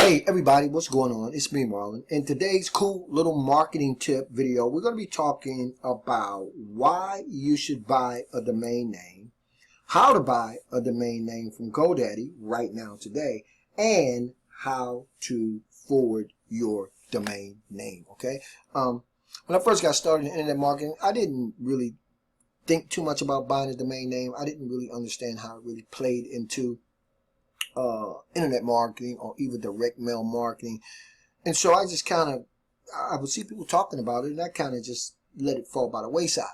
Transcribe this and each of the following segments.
Hey everybody, what's going on? It's me, Marlon. In today's cool little marketing tip video, we're going to be talking about why you should buy a domain name, how to buy a domain name from GoDaddy right now today, and how to forward your domain name, okay? When I first got started in internet marketing, I didn't really think too much about buying a domain name. I didn't really understand how it really played into internet marketing or even direct mail marketing, and so I just I would see people talking about it, and I kind of just let it fall by the wayside.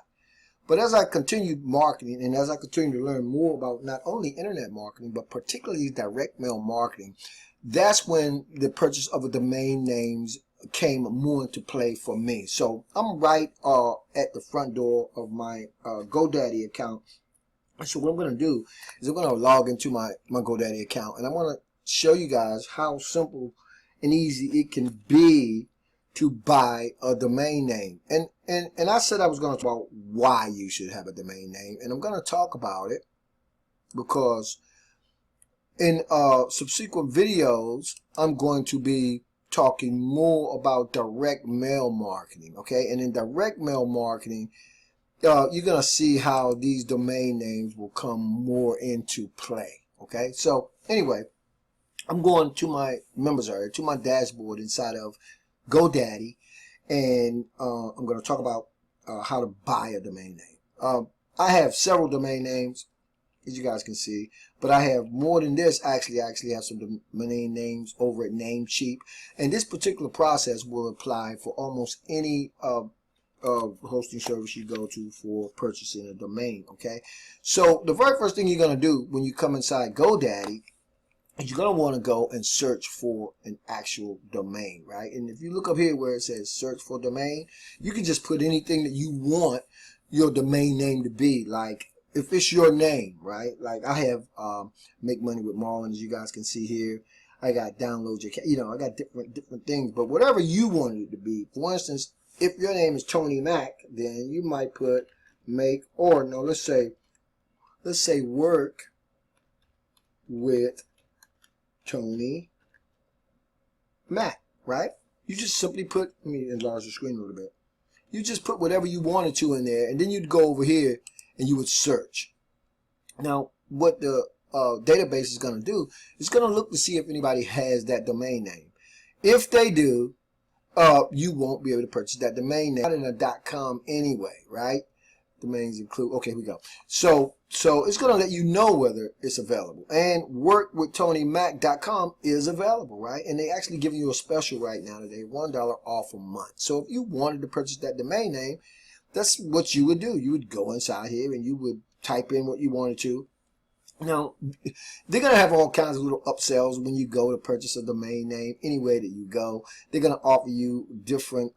But as I continued marketing and as I continued to learn more about not only internet marketing but particularly direct mail marketing, that's when the purchase of a domain names came more into play for me. So I'm right at the front door of my GoDaddy account. So what I'm going to do is I'm going to log into my GoDaddy account, and I want to show you guys how simple and easy it can be to buy a domain name. And I said I was going to talk about why you should have a domain name, and I'm going to talk about it because in subsequent videos I'm going to be talking more about direct mail marketing, okay? And in direct mail marketing, you're going to see how these domain names will come more into play, okay? So anyway, I'm going to my members area, to my dashboard inside of GoDaddy, and I'm going to talk about how to buy a domain name. I have several domain names, as you guys can see, but I have more than this. I actually have some domain names over at Namecheap, and this particular process will apply for almost any hosting service you go to for purchasing a domain, okay? So the very first thing you're going to do when you come inside GoDaddy is you're going to want to go and search for an actual domain, right? And if you look up here where it says search for domain, you can just put anything that you want your domain name to be. Like if it's your name, right? Like I have Make Money with Marlon, as you guys can see here. I got download your, I got different things, but whatever you want it to be. For instance, if your name is Tony Mac, then you might put let's say work with Tony Mac, right? You just simply put, let me enlarge the screen a little bit. You just put whatever you wanted to in there, and then you'd go over here and you would search. Now, what the database is going to do is going to look to see if anybody has that domain name. If they do, you won't be able to purchase that domain name. Not in a .com anyway, right? Domains include, okay, here we go. So it's going to let you know whether it's available. And workwithTonyMac.com is available, right? And they actually giving you a special right now today, $1 off a month. So if you wanted to purchase that domain name, that's what you would do. You would go inside here and you would type in what you wanted to. Now, they're going to have all kinds of little upsells when you go to purchase a domain name. Anywhere that you go, they're going to offer you different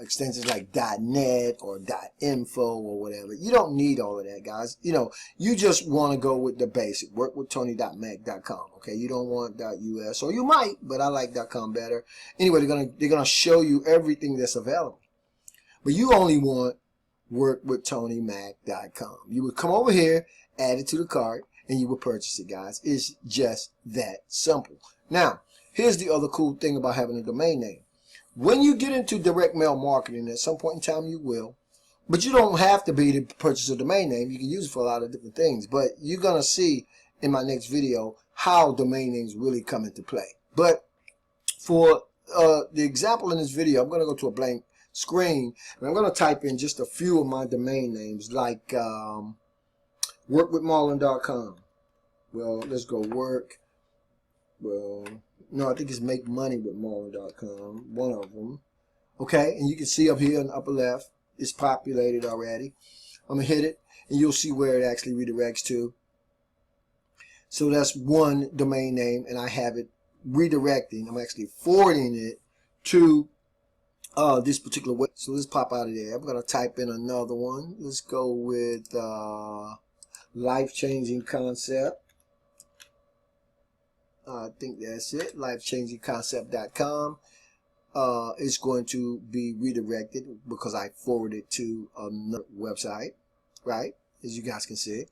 extensions like .net or .info or whatever. You don't need all of that, guys. You just want to go with the basic. Workwithtony.mac.com. Okay, you don't want .us, or you might, but I like .com better. Anyway, they're gonna show you everything that's available, but you only want workwithtonymac.com. You would come over here, add it to the cart, and you will purchase it, guys. It's just that simple. Now, here's the other cool thing about having a domain name. When you get into direct mail marketing, at some point in time you will, but you don't have to be to purchase a domain name. You can use it for a lot of different things, but you're going to see in my next video how domain names really come into play. But for the example in this video, I'm going to go to a blank screen, and I'm going to type in just a few of my domain names, like workwithmarlon.com. Well, let's go work. Well, no, I think it's makemoneywithmarlon.com, one of them. Okay, and you can see up here in the upper left, it's populated already. I'm going to hit it, and you'll see where it actually redirects to. So that's one domain name, and I have it redirecting. I'm actually forwarding it to this particular way. So let's pop out of there. I'm going to type in another one. Let's go with life-changing concept. I think that's it. Lifechangingconcept.com. It's going to be redirected because I forwarded to another website, right? As you guys can see.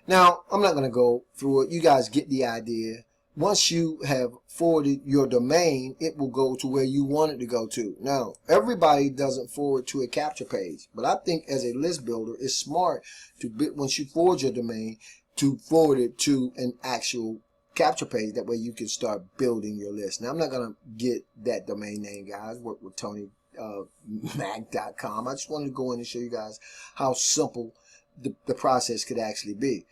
Now, I'm not going to go through it. You guys get the idea. once you have forwarded your domain, it will go to where you want it to go to. Now, everybody doesn't forward to a capture page, but I think as a list builder, it's smart to, once you forward your domain, to forward it to an actual capture page. That way you can start building your list. Now, I'm not going to get that domain name, guys. Work with TonyMac.com. I just wanted to go in and show you guys how simple the process could actually be.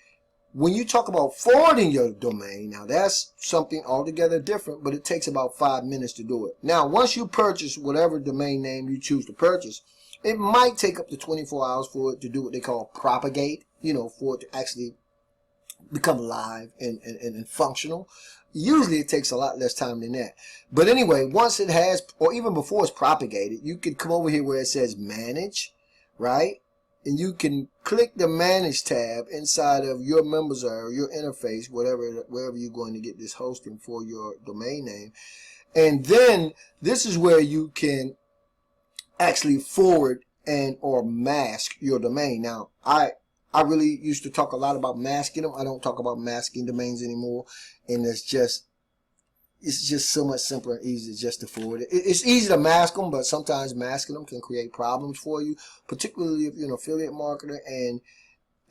When you talk about forwarding your domain, now that's something altogether different, but it takes about 5 minutes to do it. Now, once you purchase whatever domain name you choose to purchase, it might take up to 24 hours for it to do what they call propagate, you know, for it to actually become live and functional. Usually it takes a lot less time than that. But anyway, once it has, or even before it's propagated, you can come over here where it says manage, right? And you can click the manage tab inside of your members area, your interface, wherever you're going to get this hosting for your domain name. And then this is where you can actually forward and or mask your domain. Now, I really used to talk a lot about masking them. I don't talk about masking domains anymore. And it's just so much simpler and easier just to forward it. It's easy to mask them, but sometimes masking them can create problems for you, particularly if you're an affiliate marketer and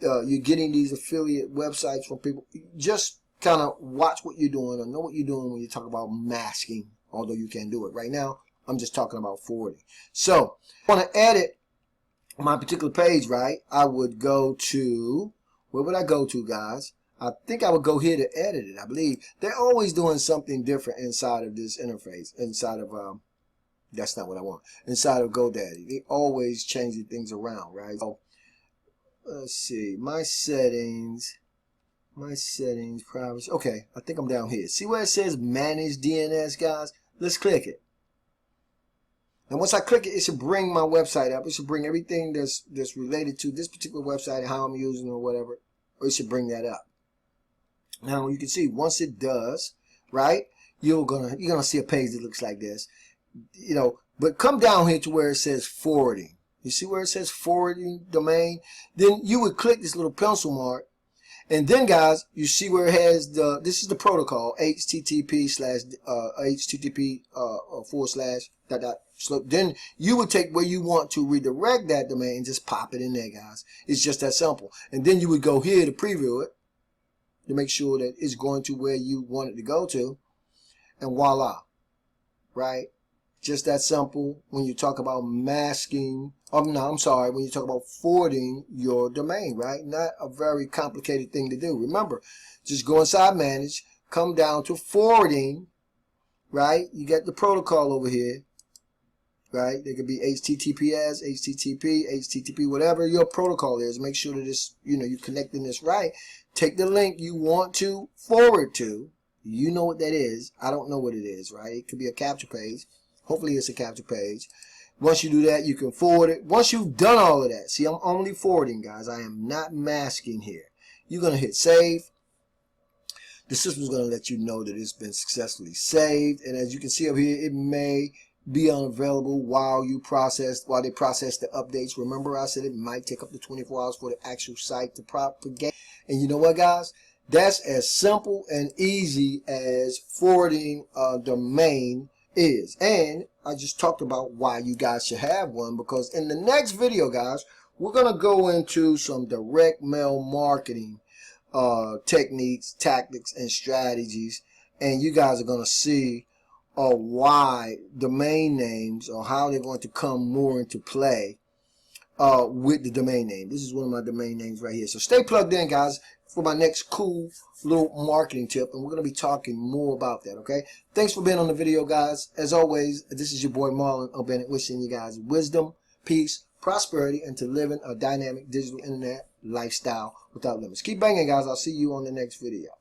you're getting these affiliate websites from people. Just kind of watch what you're doing or know what you're doing when you talk about masking, although you can do it. Right now, I'm just talking about forwarding. So, I want to edit my particular page, right? I would go to, where would I go to, guys? I think I would go here to edit it. I believe they're always doing something different inside of this interface. Inside of, that's not what I want. Inside of GoDaddy. They always changing things around, right? So, let's see. My settings, privacy. Okay, I think I'm down here. See where it says manage DNS, guys? Let's click it. And once I click it, it should bring my website up. It should bring everything that's related to this particular website and how I'm using it or whatever. It should bring that up. Now you can see once it does, right, you're gonna see a page that looks like this, you know. But come down here to where it says forwarding. You see where it says forwarding domain? Then you would click this little pencil mark, and then guys, you see where it has this is the protocol http:// then you would take where you want to redirect that domain and just pop it in there, guys. It's just that simple. And then you would go here to preview it to make sure that it's going to where you want it to go to, and voila, right? Just that simple. When you talk about masking, when you talk about forwarding your domain, right? Not a very complicated thing to do. Remember, just go inside manage, come down to forwarding, right? You get the protocol over here, right? There could be HTTPS, HTTP, whatever your protocol is. Make sure that it's, you know, you're connecting this right. Take the link you want to forward to. You know what that is. I don't know what it is, right? It could be a capture page. Hopefully it's a capture page. Once you do that, you can forward it. Once you've done all of that, see, I'm only forwarding, guys. I am not masking here. You're going to hit save. The system's going to let you know that it's been successfully saved. And as you can see over here, it may be unavailable while they process the updates. Remember, I said it might take up to 24 hours for the actual site to propagate. And you know what, guys? That's as simple and easy as forwarding a domain is. And I just talked about why you guys should have one, because in the next video, guys, we're going to go into some direct mail marketing techniques, tactics, and strategies. And you guys are going to see why domain names, or how they're going to come more into play with the domain name. This is one of my domain names right here. So stay plugged in, guys, for my next cool little marketing tip, and we're going to be talking more about that, okay? Thanks for being on the video, guys. As always, this is your boy Marlon O Bennett, wishing you guys wisdom, peace, prosperity, and to living a dynamic digital internet lifestyle without limits. Keep banging, guys. I'll see you on the next video.